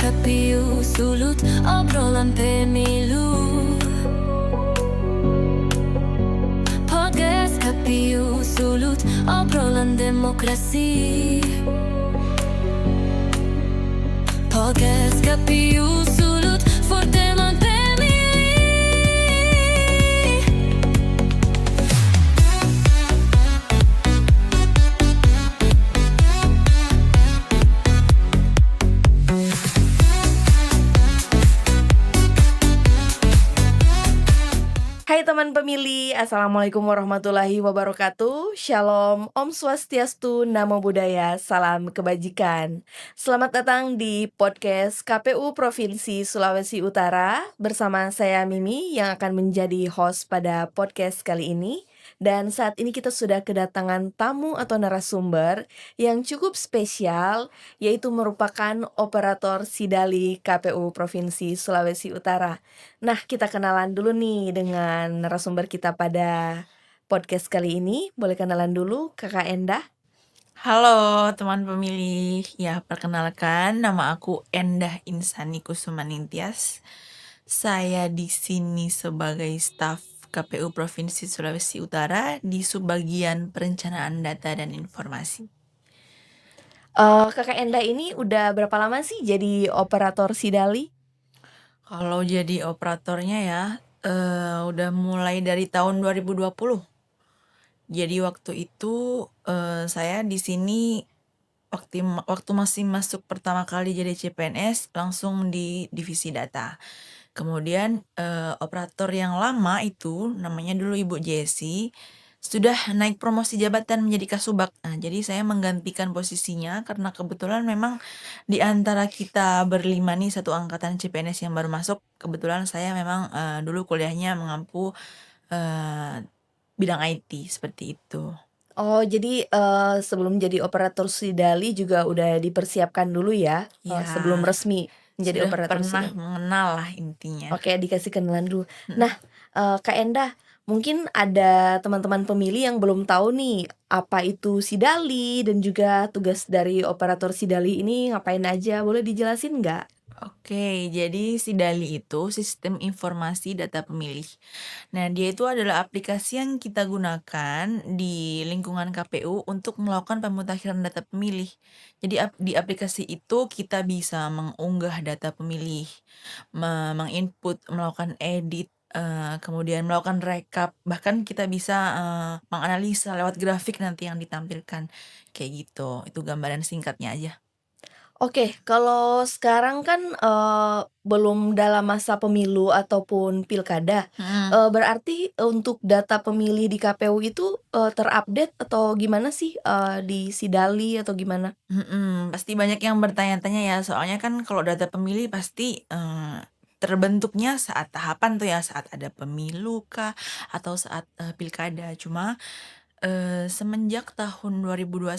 KPU Sulut obrolan pemilu. Podcast KPU Sulut obrolan demokrasi. Podcast KPU Sulut for teman pemilih. Hai teman pemilih, Assalamualaikum warahmatullahi wabarakatuh. Shalom, Om Swastiastu, Namo Buddhaya, salam kebajikan. Selamat datang di podcast KPU Provinsi Sulawesi Utara. Bersama saya Mimi yang akan menjadi host pada podcast kali ini. Dan saat ini kita sudah kedatangan tamu atau narasumber yang cukup spesial, yaitu merupakan operator Sidali KPU Provinsi Sulawesi Utara. Nah, kita kenalan dulu nih dengan narasumber kita pada podcast kali ini. Boleh kenalan dulu, Kakak Endah? Halo teman pemilih, ya perkenalkan nama aku Endah Insani Kusumaningtyas. Saya di sini sebagai staf KPU Provinsi Sulawesi Utara di subbagian perencanaan data dan informasi. Kakak Endah ini udah berapa lama sih jadi operator Sidali? Kalau jadi operatornya ya, udah mulai dari tahun 2020. Jadi waktu itu saya di sini waktu masih masuk pertama kali jadi CPNS langsung di divisi data. Kemudian operator yang lama itu namanya dulu Ibu Jessi sudah naik promosi jabatan menjadi Kasubag. Nah, jadi saya menggantikan posisinya karena kebetulan memang di antara kita berlima nih satu angkatan CPNS yang baru masuk, kebetulan saya memang dulu kuliahnya mengampu bidang IT seperti itu. Oh, jadi sebelum jadi operator Sidali juga udah dipersiapkan dulu ya, Ya, sebelum resmi menjadi sudah operator pernah Sidali. mengenal lah intinya. Oke, dikasih kenalan dulu. Nah, Kak Endah, mungkin ada teman-teman pemilih yang belum tahu nih apa itu Sidali dan juga tugas dari operator Sidali ini ngapain aja. Boleh dijelasin nggak? Oke, jadi Sidali itu sistem informasi data pemilih. Nah, dia itu adalah aplikasi yang kita gunakan di lingkungan KPU untuk melakukan pemutakhiran data pemilih. Jadi di aplikasi itu kita bisa mengunggah data pemilih, menginput, melakukan edit, kemudian melakukan rekap, bahkan kita bisa menganalisa lewat grafik nanti yang ditampilkan. Kayak gitu, itu gambaran singkatnya aja. Oke, kalau sekarang kan belum dalam masa pemilu ataupun pilkada, berarti untuk data pemilih di KPU itu terupdate atau gimana sih di Sidali atau gimana? Pasti banyak yang bertanya-tanya ya, soalnya kan kalau data pemilih pasti terbentuknya saat tahapan tuh ya, saat ada pemilu kah atau saat pilkada. Cuma semenjak tahun 2021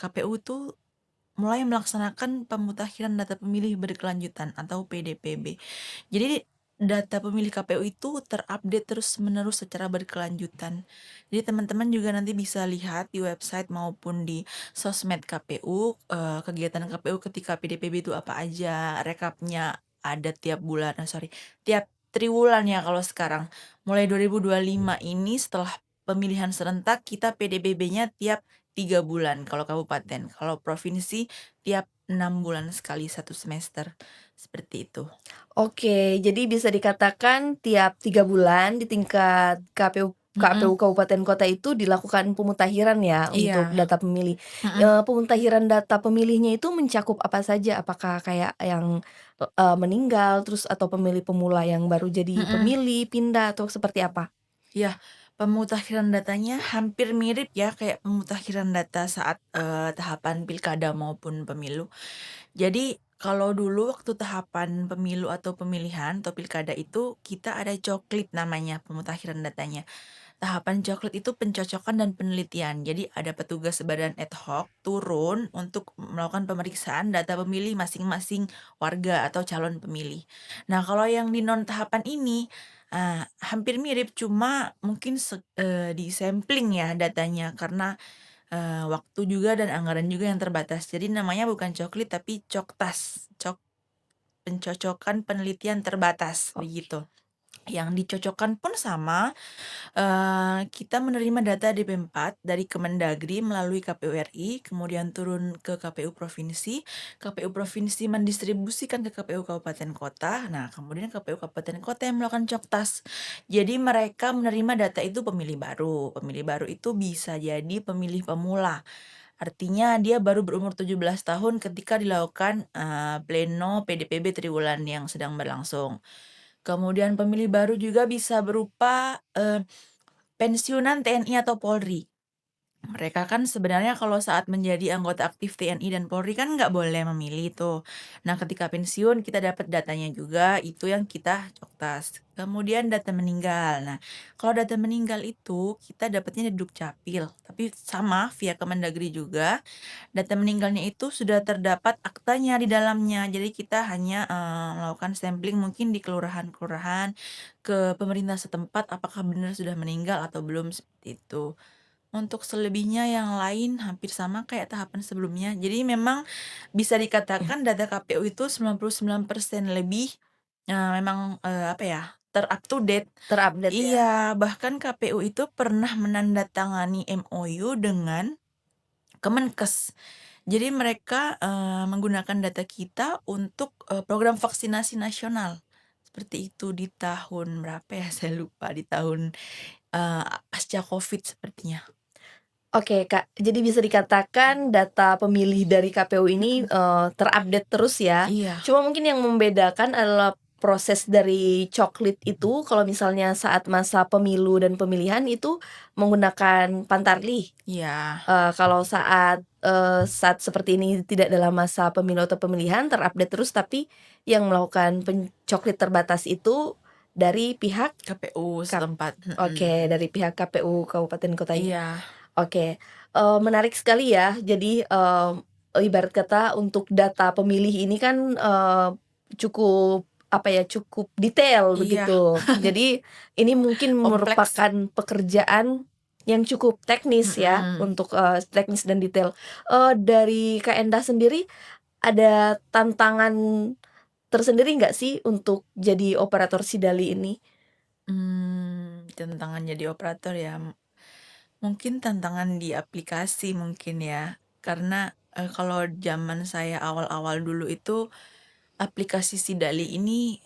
KPU tuh mulai melaksanakan pemutakhiran data pemilih berkelanjutan atau PDPB. Jadi data pemilih KPU itu terupdate terus-menerus secara berkelanjutan. Jadi teman-teman juga nanti bisa lihat di website maupun di sosmed KPU, kegiatan KPU ketika PDPB itu apa aja, rekapnya ada tiap bulan, tiap triwulan ya kalau sekarang. Mulai 2025 ini setelah pemilihan serentak kita PDPB-nya tiap 3 bulan kalau kabupaten. Kalau provinsi tiap 6 bulan sekali 1 semester. Seperti itu. Oke, jadi bisa dikatakan tiap 3 bulan di tingkat KPU kabupaten kota itu dilakukan pemutakhiran ya untuk Iya. data pemilih. Pemutakhiran data pemilihnya itu mencakup apa saja? Apakah kayak yang meninggal terus atau pemilih pemula yang baru jadi pemilih, pindah atau seperti apa? Ya, pemutakhiran datanya hampir mirip ya kayak pemutakhiran data saat tahapan pilkada maupun pemilu. Jadi kalau dulu waktu tahapan pemilu atau pemilihan atau pilkada itu kita ada coklit namanya pemutakhiran datanya. Tahapan coklit itu pencocokan dan penelitian. Jadi ada petugas badan ad hoc turun untuk melakukan pemeriksaan data pemilih masing-masing warga atau calon pemilih. Nah, kalau yang di non tahapan ini hampir mirip cuma mungkin di sampling ya datanya karena waktu juga dan anggaran juga yang terbatas. Jadi namanya bukan coklit tapi coktas, pencocokan penelitian terbatas, Oke. begitu. Yang dicocokkan pun sama, kita menerima data DP4 dari Kemendagri melalui KPU RI, kemudian turun ke KPU provinsi mendistribusikan ke KPU kabupaten kota, nah kemudian KPU kabupaten kota yang melakukan coktas. Jadi mereka menerima data itu pemilih baru itu bisa jadi pemilih pemula. Artinya dia baru berumur 17 tahun ketika dilakukan, pleno PDPB triwulan yang sedang berlangsung. Kemudian pemilih baru juga bisa berupa, pensiunan TNI atau Polri. Mereka kan sebenarnya kalau saat menjadi anggota aktif TNI dan Polri kan nggak boleh memilih tuh. Nah, ketika pensiun kita dapat datanya juga, itu yang kita coktas. Kemudian data meninggal. Nah, kalau data meninggal itu kita dapatnya di Dukcapil, tapi sama via Kemendagri juga. Data meninggalnya itu sudah terdapat aktanya di dalamnya. Jadi kita hanya, melakukan sampling mungkin di kelurahan-kelurahan, ke pemerintah setempat apakah benar sudah meninggal atau belum, seperti itu. Untuk selebihnya yang lain hampir sama kayak tahapan sebelumnya. Jadi memang bisa dikatakan data KPU itu 99% lebih, memang, apa ya, ter-up to date. Terupdate ya? Iya, bahkan KPU itu pernah menandatangani MOU dengan Kemenkes. Jadi mereka, menggunakan data kita untuk, program vaksinasi nasional. Seperti itu di tahun berapa ya, saya lupa, di tahun, pasca Covid sepertinya. Oke, Kak. Jadi bisa dikatakan data pemilih dari KPU ini, Mhm. terupdate terus ya. Iya Cuma mungkin yang membedakan adalah proses dari coklit itu kalau misalnya saat masa pemilu dan pemilihan itu menggunakan Pantarlih. iya Kalau saat seperti ini tidak dalam masa pemilu atau pemilihan terupdate terus, tapi yang melakukan pencoklit terbatas itu dari pihak KPU kap setempat, oke, dari pihak KPU kabupaten kotanya. iya, Oke, menarik sekali ya. Jadi, ibarat kata untuk data pemilih ini kan, cukup, apa ya, cukup detail iya, begitu. Jadi ini mungkin kompleks, merupakan pekerjaan yang cukup teknis ya, mhm. untuk, teknis dan detail. Dari Kak Endah sendiri ada tantangan tersendiri nggak sih untuk jadi operator Sidali ini? Tantangan jadi operator ya, mungkin tantangan di aplikasi mungkin ya, karena, kalau zaman saya awal-awal dulu itu, aplikasi Sidali ini,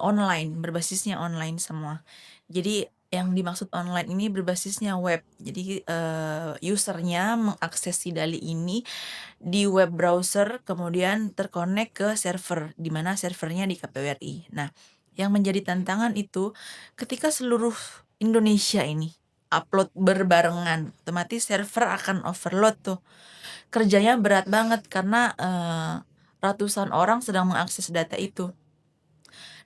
online, berbasisnya online semua. Jadi yang dimaksud online ini berbasisnya web. Jadi, user-nya mengakses Sidali ini di web browser kemudian terkonek ke server, di mana servernya di KPU RI. Nah, yang menjadi tantangan itu ketika seluruh Indonesia ini upload berbarengan, otomatis server akan overload tuh. Kerjanya berat banget karena, ratusan orang sedang mengakses data itu.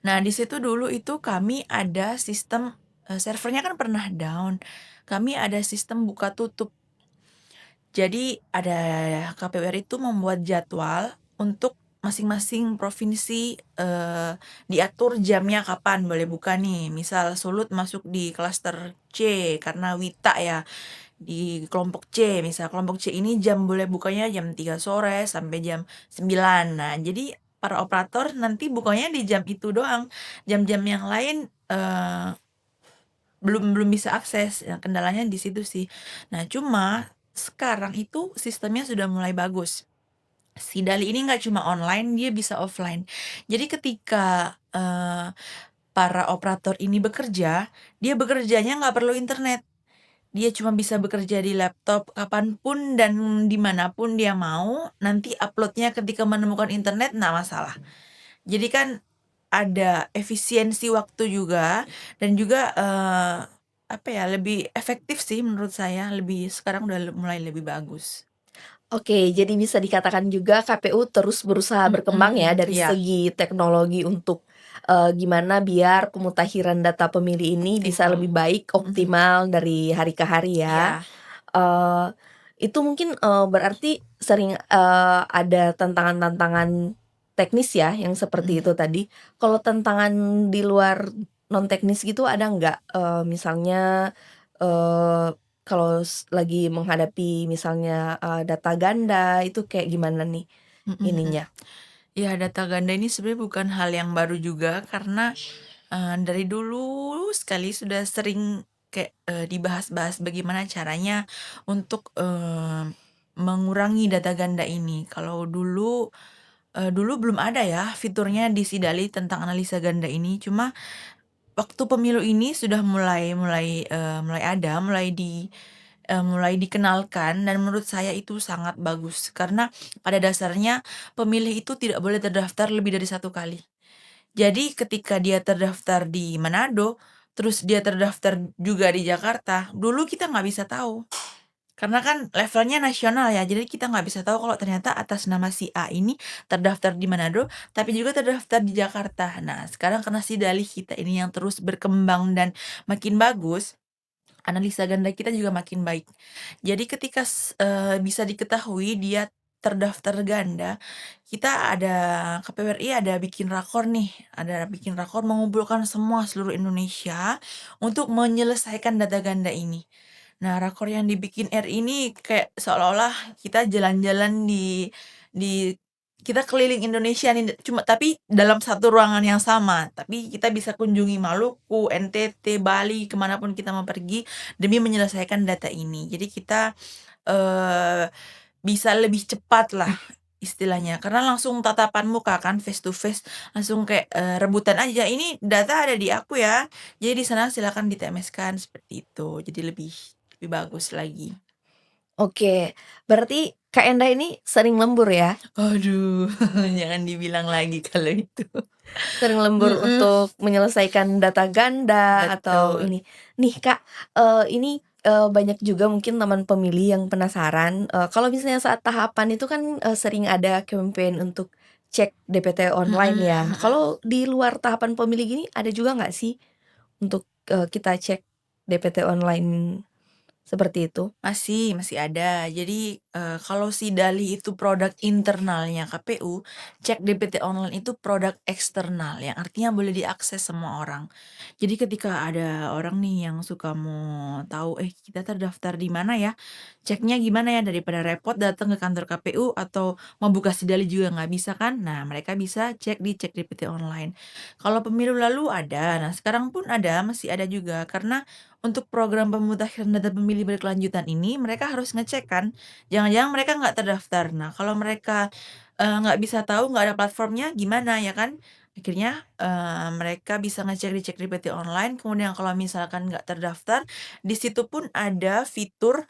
Nah, di situ dulu itu kami ada sistem, servernya kan pernah down, kami ada sistem buka tutup. Jadi ada KPU RI itu membuat jadwal untuk masing-masing provinsi, diatur jamnya kapan boleh buka nih. Misal Sulut masuk di klaster C karena Wita ya, di kelompok C. Misal kelompok C ini jam boleh bukanya jam 3 sore sampai jam 9. Nah, jadi para operator nanti bukanya di jam itu doang. Jam-jam yang lain, belum belum bisa akses, ya kendalanya di situ sih. Nah, cuma sekarang itu sistemnya sudah mulai bagus. Si Dali ini nggak cuma online, dia bisa offline. Jadi ketika, para operator ini bekerja, dia bekerjanya nggak perlu internet. Dia cuma bisa bekerja di laptop kapanpun dan dimanapun dia mau, nanti uploadnya ketika menemukan internet nggak masalah. Jadi kan ada efisiensi waktu juga dan juga, apa ya, lebih efektif sih menurut saya, lebih sekarang udah mulai lebih bagus. Oke, jadi bisa dikatakan juga KPU terus berusaha berkembang ya dari Iya, segi teknologi untuk, gimana biar pemutahiran data pemilih ini bisa optimal. lebih baik, Mhm, optimal dari hari ke hari ya. iya, Eee, itu mungkin, berarti sering, ada tantangan-tantangan teknis ya yang seperti mhm. itu tadi. Kalau tantangan di luar non teknis gitu ada nggak? Misalnya, eee, kalau lagi menghadapi misalnya, data ganda itu kayak gimana nih Mhm mhm. ininya? Ya, data ganda ini sebenarnya bukan hal yang baru juga karena, dari dulu sekali sudah sering kayak, dibahas-bahas bagaimana caranya untuk, mengurangi data ganda ini. Kalau dulu belum ada ya fiturnya di Sidali tentang analisa ganda ini, cuma waktu pemilu ini sudah mulai mulai, mulai ada, mulai dikenalkan dan menurut saya itu sangat bagus. Karena pada dasarnya pemilih itu tidak boleh terdaftar lebih dari satu kali. Jadi ketika dia terdaftar di Manado, terus dia terdaftar juga di Jakarta, dulu kita nggak bisa tahu. Karena kan levelnya nasional ya, jadi kita nggak bisa tahu kalau ternyata atas nama si A ini terdaftar di Manado, tapi juga terdaftar di Jakarta. Nah, sekarang karena si dalih kita ini yang terus berkembang dan makin bagus, analisa ganda kita juga makin baik. Jadi ketika bisa diketahui dia terdaftar ganda, kita ada KPU RI ada bikin rakor nih, ada bikin rakor mengumpulkan semua seluruh Indonesia untuk menyelesaikan data ganda ini. Nah, rakor yang dibikin RI ini kayak seolah-olah kita jalan-jalan di kita keliling Indonesia nih, tapi dalam satu ruangan yang sama, tapi kita bisa kunjungi Maluku, NTT, Bali, kemanapun kita mau pergi demi menyelesaikan data ini. Jadi kita, eee, bisa lebih cepat lah istilahnya, karena langsung tatapan muka kan, face to face, langsung kayak, rebutan aja, "Ini data ada di aku ya, jadi di sana silakan di-TMS-kan," seperti itu. Jadi lebih lebih bagus lagi. Oke, berarti Kak Enda ini sering lembur ya? Aduh, jangan dibilang lagi kalau itu. Sering lembur Mhm, untuk menyelesaikan data ganda atau betul. ini. Nih Kak, ini, banyak juga mungkin teman pemilih yang penasaran, kalau misalnya saat tahapan itu kan, sering ada campaign untuk cek DPT online Mhm ya. mhm. Kalau di luar tahapan pemilih gini ada juga nggak sih untuk, kita cek DPT online seperti itu? Masih ada. Jadi, kalau si Dali itu produk internalnya KPU, cek DPT online itu produk eksternal, yang artinya boleh diakses semua orang. Jadi ketika ada orang nih yang suka mau tahu, kita terdaftar di mana ya? Ceknya gimana ya? Daripada repot datang ke kantor KPU atau mau buka si Dali juga nggak bisa kan? Nah, mereka bisa cek di Cek DPT Online. Kalau pemilu lalu ada, nah sekarang pun ada, masih ada juga. Karena untuk program pemutahiran data pemilih berkelanjutan ini, mereka harus ngecek kan, jangan-jangan mereka nggak terdaftar. Nah, kalau mereka, nggak bisa tahu, nggak ada platformnya, gimana ya kan? Akhirnya, mereka bisa ngecek di Cek DPT Online, kemudian kalau misalkan nggak terdaftar, di situ pun ada fitur,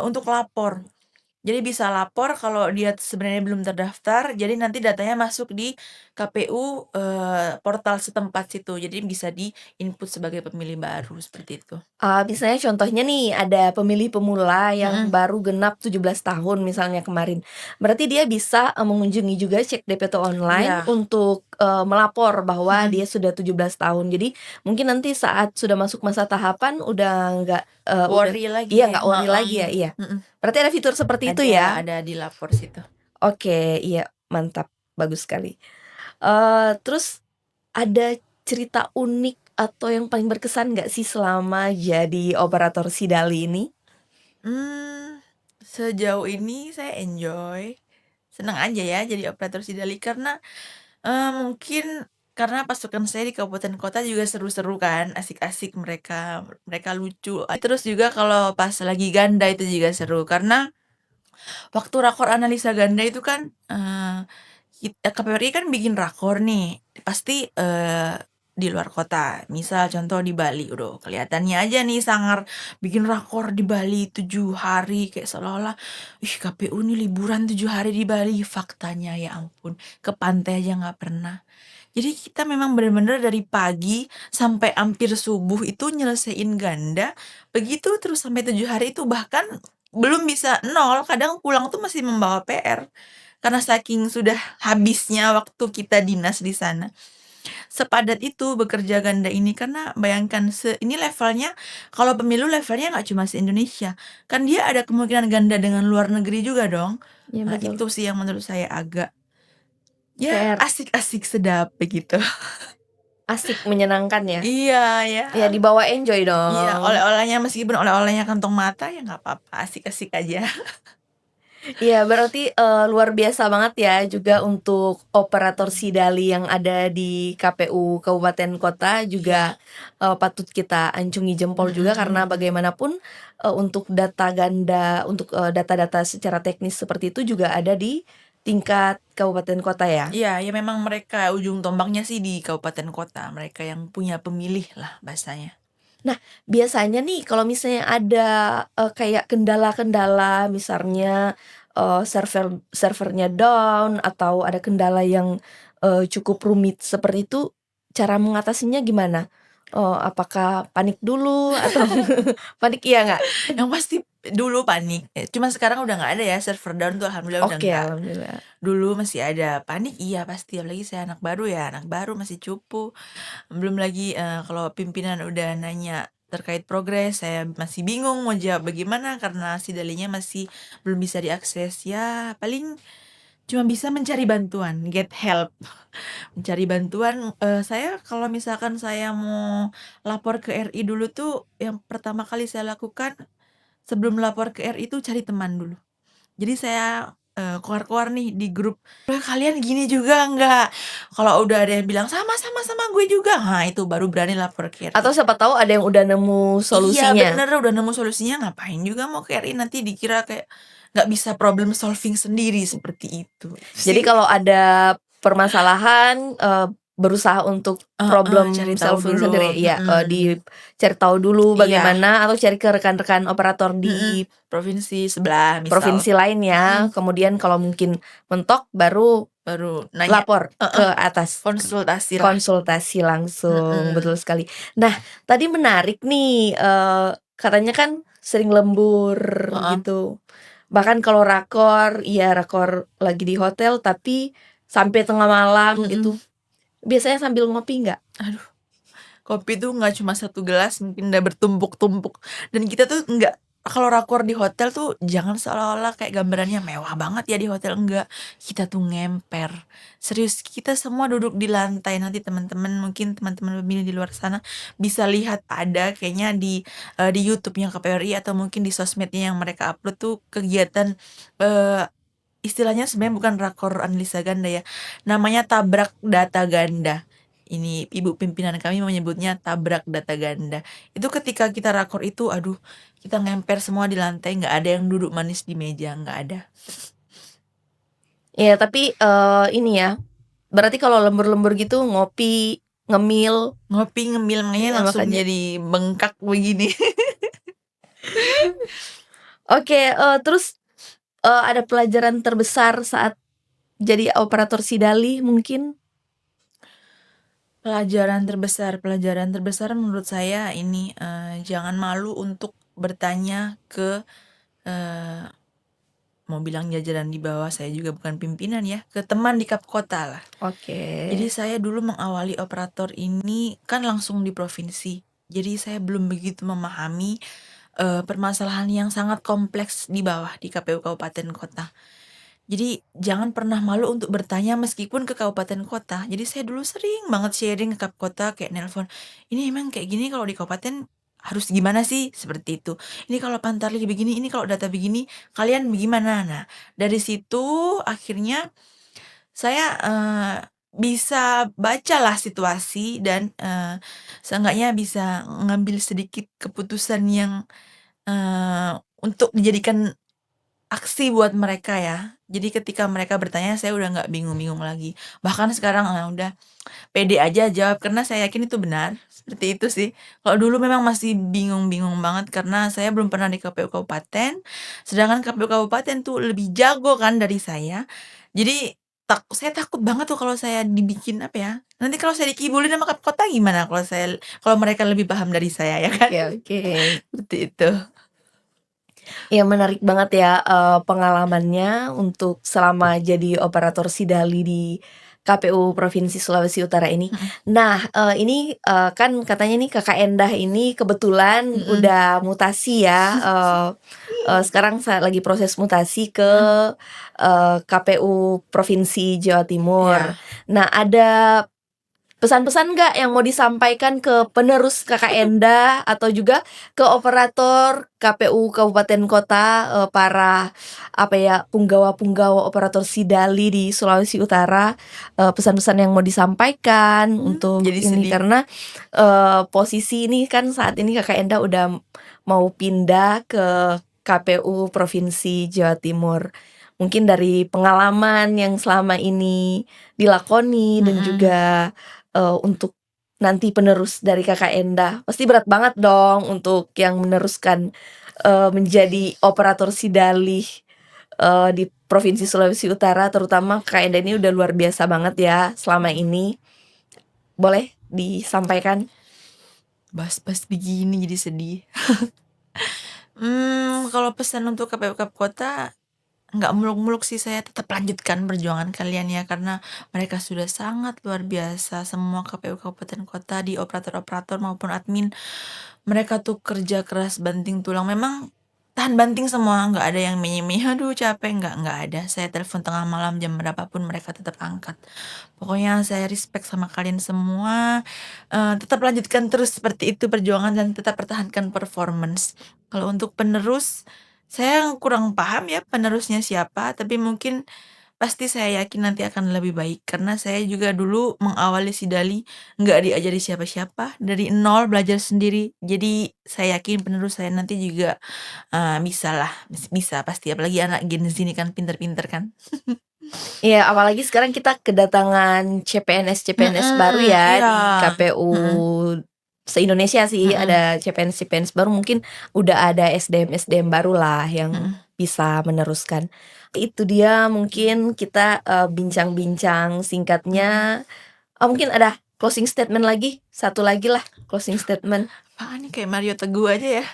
untuk lapor. Jadi bisa lapor kalau dia sebenarnya belum terdaftar, jadi nanti datanya masuk di KPU, portal setempat situ, jadi bisa di-input sebagai pemilih baru, seperti itu. Misalnya contohnya nih ada pemilih pemula yang Mhm, baru genap 17 tahun misalnya kemarin. Berarti dia bisa, mengunjungi juga cek DPT online iya, untuk, melapor bahwa mhm, dia sudah 17 tahun. Jadi mungkin nanti saat sudah masuk masa tahapan udah nggak, udah worry lagi iya ya, nggak worry heeh, lagi ya? Iya. mhm, Berarti ada fitur seperti itu ya? ada di lapor situ. Oke, iya mantap, bagus sekali. Terus ada cerita unik atau yang paling berkesan nggak sih selama jadi operator Sidali ini? Mmm, sejauh ini saya enjoy, senang aja ya jadi operator Sidali karena, mungkin karena pasukan saya di kabupaten kota juga seru-seru kan, asik-asik mereka, mereka lucu, terus juga kalau pas lagi ganda itu juga seru karena waktu rakor analisa ganda itu kan, KPRI kan bikin rakor nih, pasti, di luar kota. Misal contoh di Bali, udah kelihatannya aja nih sangar bikin rakor di Bali 7 hari, kayak seolah-olah, "Ih, KPU nih liburan 7 hari di Bali." Faktanya ya ampun, ke pantai aja nggak pernah. Jadi kita memang bener-bener dari pagi sampai hampir subuh itu nyelesain ganda, begitu terus sampai 7 hari itu, bahkan belum bisa nol, kadang pulang tuh masih membawa PR. Karena saking sudah habisnya waktu kita dinas di sana. Sepadat itu bekerja ganda ini karena bayangkan ini levelnya kalau pemilu levelnya nggak cuma se-Indonesia, kan dia ada kemungkinan ganda dengan luar negeri juga dong. Iya Nah betul. itu sih yang menurut saya agak, ya PR asik-asik sedap begitu. Asik, menyenangkan ya? Iya, ya. Ya dibawa enjoy Iya, dong. oleh-olehnya meskipun oleh-olehnya kantong mata ya nggak apa-apa, asik-asik aja. Iya, berarti, luar biasa banget ya juga untuk operator Sidali yang ada di KPU kabupaten kota juga, Iya, patut kita acungi jempol mhm juga karena mhm. bagaimanapun, untuk data ganda, untuk, data-data secara teknis seperti itu juga ada di tingkat kabupaten kota ya? Iya, ya memang mereka ujung tombaknya sih di kabupaten kota, mereka yang punya pemilih lah bahasanya. Nah, biasanya nih kalau misalnya ada, kayak kendala-kendala misalnya, servernya down atau ada kendala yang, cukup rumit seperti itu, cara mengatasinya gimana? Apakah panik dulu atau panik iya nggak? Yang pasti dulu panik, cuma sekarang udah nggak ada ya server down tuh alhamdulillah udah Oke, nggak. alhamdulillah. Dulu masih ada panik iya pasti, apalagi saya anak baru ya, anak baru masih cupu. Belum lagi, kalau pimpinan udah nanya terkait progres, saya masih bingung mau jawab bagaimana karena si dalinya masih belum bisa diakses. Ya paling cuma bisa mencari bantuan, get help. Mencari bantuan, saya kalau misalkan saya mau lapor ke RI dulu tuh, yang pertama kali saya lakukan sebelum lapor ke RI tuh cari teman dulu. Jadi saya, keluar-keluar nih di grup, kalian gini juga nggak?" Kalau udah ada yang bilang, "Sama sama sama gue juga," nah itu baru berani lapor ke RI. Atau siapa tahu ada yang udah nemu Iya solusinya. bener, udah nemu solusinya ngapain juga mau ke RI nanti dikira kayak nggak bisa problem solving sendiri, seperti itu Jadi sih. kalau ada permasalahan, berusaha untuk Heeh, cari problem tahu solving dulu, sendiri ya, mhm. dicari tahu dulu Iya, bagaimana atau cari ke rekan-rekan operator mhm, di provinsi sebelah misal, provinsi lain ya, mhm, kemudian kalau mungkin mentok baru baru nanya lapor ke heeh, atas, konsultasilah, konsultasi langsung, mhm, betul sekali. Nah, tadi menarik nih, katanya kan sering lembur heeh, gitu, bahkan kalau rakor, ya rakor lagi di hotel tapi sampai tengah malam mhm. gitu, biasanya sambil ngopi nggak? Aduh, kopi tuh nggak cuma satu gelas, mungkin udah bertumpuk-tumpuk, dan kita tuh nggak kalau rakor di hotel tuh jangan seolah-olah kayak gambarannya mewah banget ya di hotel, enggak. Kita tuh ngemper. Serius, kita semua duduk di lantai, nanti teman-teman mungkin teman-teman pemilih di luar sana bisa lihat ada kayaknya di YouTube-nya KPRI atau mungkin di sosmednya yang mereka upload tuh kegiatan, eee, istilahnya sebenarnya bukan rakor analisa ganda ya, namanya tabrak data ganda. Ini ibu pimpinan kami menyebutnya tabrak data ganda. Itu ketika kita rakor itu, aduh, kita ngemper semua di lantai, nggak ada yang duduk manis di meja, nggak ada. Ya tapi, ini ya, berarti kalau lembur-lembur gitu ngopi, ngemil, Ngopi, ngemil, makanya ya langsung makanya jadi bengkak begini. oke, terus, ada pelajaran terbesar saat jadi operator Sidali mungkin? Pelajaran terbesar menurut saya ini, jangan malu untuk bertanya ke, eee, mau bilang jajaran di bawah, saya juga bukan pimpinan ya, ke teman di kap kota lah. Oke. Jadi saya dulu mengawali operator ini kan langsung di provinsi. Jadi saya belum begitu memahami, permasalahan yang sangat kompleks di bawah di KPU kabupaten kota. Jadi jangan pernah malu untuk bertanya meskipun ke kabupaten kota. Jadi saya dulu sering banget sharing ke kap kota kayak nelpon, "Ini emang kayak gini kalau di kabupaten harus gimana sih?" Seperti itu. "Ini kalau Pantarlih begini, ini kalau data begini, kalian bagaimana?" Nah, dari situ akhirnya saya, bisa bacalah situasi dan, seenggaknya bisa ngambil sedikit keputusan yang, untuk dijadikan aksi buat mereka ya. Jadi ketika mereka bertanya saya udah nggak bingung-bingung lagi. Bahkan sekarang, udah pede aja jawab karena saya yakin itu benar, seperti itu sih. Kalau dulu memang masih bingung-bingung banget karena saya belum pernah di KPU kabupaten, sedangkan KPU kabupaten tuh lebih jago kan dari saya. Jadi saya takut banget tuh kalau saya dibikin apa ya, nanti kalau saya dikibulin sama KAP kota gimana kalau mereka lebih paham dari saya ya kan? Oke, oke. Seperti itu. Ya menarik banget ya, pengalamannya untuk selama jadi operator Sidali di KPU Provinsi Sulawesi Utara ini. Mhm Nah, ini, kan katanya nih Kakak Endah ini kebetulan mhm. udah mutasi ya, sekarang lagi proses mutasi ke, Mhm. KPU Provinsi Jawa Timur. Iya. Nah, ada pesan-pesan nggak yang mau disampaikan ke penerus Kakak Enda atau juga ke operator KPU kabupaten kota, para apa ya, punggawa-punggawa operator Sidali di Sulawesi Utara, pesan-pesan yang mau disampaikan untuk Jadi ini sedih. karena, posisi ini kan saat ini Kakak Enda udah mau pindah ke KPU Provinsi Jawa Timur. Mungkin dari pengalaman yang selama ini dilakoni dan juga, untuk nanti penerus dari Kakak Enda, pasti berat banget dong untuk yang meneruskan, menjadi operator Sidalih, di Provinsi Sulawesi Utara, terutama Kakak Enda ini udah luar biasa banget ya selama ini. Boleh disampaikan? Bahas-bahas begini jadi sedih. Kalau pesan untuk KPU kota, nggak muluk-muluk sih, saya tetap lanjutkan perjuangan kalian ya, karena mereka sudah sangat luar biasa. Semua KPU kabupaten kota di operator-operator maupun admin, mereka tuh kerja keras banting tulang. Memang tahan banting semua, nggak ada yang menye-menye, "Aduh capek," nggak ada. Saya telepon tengah malam jam berapapun mereka tetap angkat. Pokoknya saya respect sama kalian semua, tetap lanjutkan terus seperti itu perjuangan dan tetap pertahankan performance. Kalau untuk penerus, saya kurang paham ya penerusnya siapa, tapi mungkin pasti saya yakin nanti akan lebih baik, karena saya juga dulu mengawali Sidali nggak diajari siapa-siapa, dari nol belajar sendiri. Jadi saya yakin penerus saya nanti juga, bisalah, bisa pasti, apalagi anak Gen Z ini kan pinter-pinter kan. Iya, apalagi sekarang kita kedatangan CPNS-CPNS baru ya Iya, di KPU mhm, se-Indonesia sih, mhm, ada CPNS-CPNS baru, mungkin udah ada SDM-SDM barulah yang mhm. bisa meneruskan. Itu dia mungkin kita, bincang-bincang Mhm. singkatnya, mungkin ada closing statement lagi? Satu lagi lah closing statement. Apaan nih, kayak Mario Teguh aja ya.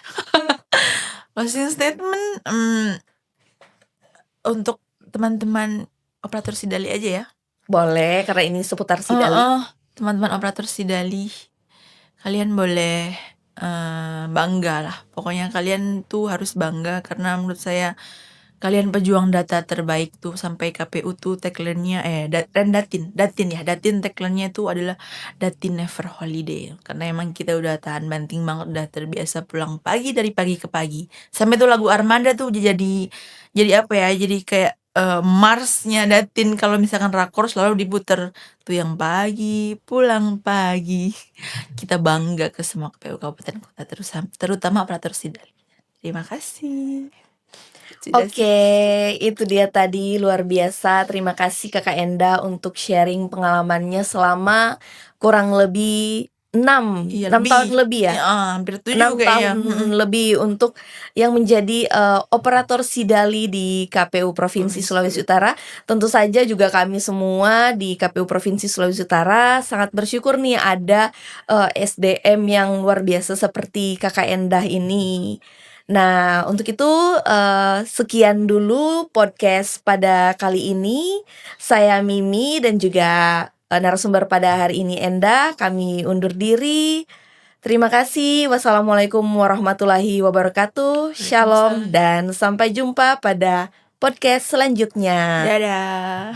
Closing statement, untuk teman-teman operator Sidali aja ya. Boleh, karena ini seputar Sidali. Heeh, teman-teman operator Sidali, kalian boleh, banggalah. Pokoknya kalian tuh harus bangga, karena menurut saya kalian pejuang data terbaik tuh. Sampai KPU tuh tagline-nya Datin tagline-nya itu adalah Datin Never Holiday. Karena emang kita udah tahan banting banget, udah terbiasa pulang pagi dari pagi ke pagi. Sampai tuh lagu Armada tuh jadi apa ya, jadi kayak, Mars-nya Datin kalau misalkan rakor selalu diputer tuh, yang pagi pulang pagi. Kita bangga ke semua KPU kabupaten kota, terutama operator Sidali. Terima kasih. Sudah Oke, itu dia tadi luar biasa. Terima kasih Kakak Enda untuk sharing pengalamannya selama kurang lebih Iya 6 lebih, tahun lebih ya? heeh, hampir 7 6 kayaknya, tahun mhm, lebih untuk yang menjadi, operator Sidali di KPU Provinsi provinsi. Sulawesi Utara. Tentu saja juga kami semua di KPU Provinsi Sulawesi Utara sangat bersyukur nih ada, SDM yang luar biasa seperti Kakak Endah ini. Nah, untuk itu, sekian dulu podcast pada kali ini. Saya Mimi dan juga, narasumber pada hari ini Enda, kami undur diri. Terima kasih. Wassalamualaikum warahmatullahi wabarakatuh. Shalom Waalaikumsalam. dan sampai jumpa pada podcast selanjutnya. Dadah.